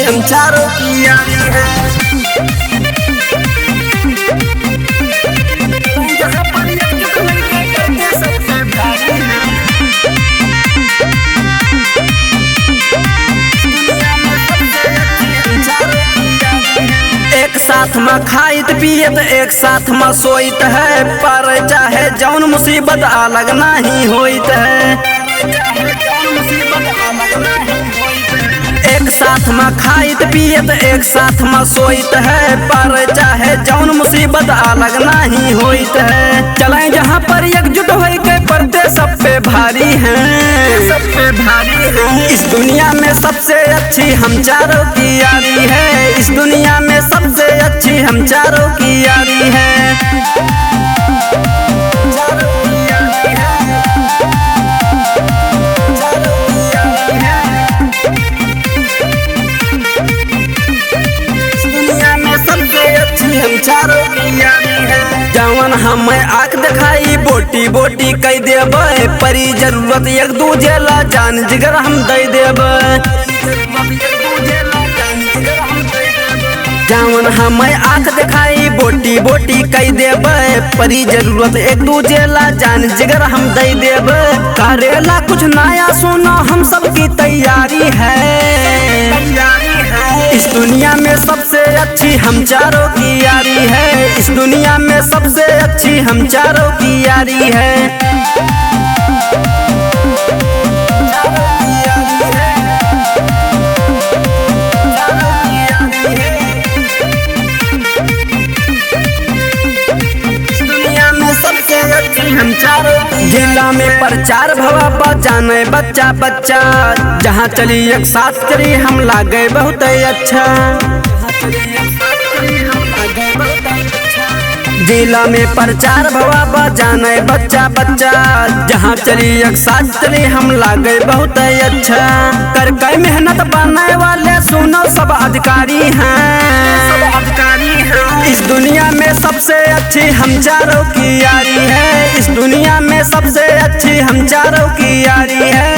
हम चारों की यारी है। जहाँ पर एकजुट होके करते सबसे भारी है। दुनिया में सबसे अच्छी हम चारों की यारी है। एक साथ में खाइत पियत एक साथ में सोइत है, पर चाहे जौन मुसीबत अलग नहीं होइत है। एक साथ में खाइत पियत एक साथ में सोइत है, पर चाहे जौन मुसीबत अलग नहीं होइत है। चलें जहाँ पर एकजुट होके पर्दे सब पे भारी हैं, सब पे भारी हैं। इस दुनिया में सबसे अच्छी हम चारों की यारी है। इस दुनिया में सबसे अच्छी हम चारों की यारी है। हम चारों की यारी है। जवन हमें आँख दिखाई बोटी बोटी कह देबे, परी जरूरत एक दूजे ला जान जिगर हम दे देबे। जवन हमें आँख दिखाई बोटी बोटी कह देबे, परी जरूरत एक दूजे ला जान जिगर हम दे देबे। करेला कुछ नया सुनो हम सबकी तैयारी है। इस दुनिया में सबसे अच्छी हम चारों की यारी है। इस दुनिया में सबसे अच्छी हम चारों की यारी है। हम चारों जिला में प्रचार भवा जाने बच्चा बच्चा, जहाँ चली एक साथ चली हम लागे बहुत अच्छा। जिला में प्रचार भवा जाने बच्चा बच्चा, जहाँ चली एक साथ चली हम लागे बहुत अच्छा। कर कई मेहनत बनाने वाले सुनो सब अधिकारी हैं, सब अधिकारी हैं। इस दुनिया में सबसे अच्छी हम चारों की यारी है। इस दुनिया में सबसे अच्छी हम चारों की यारी है।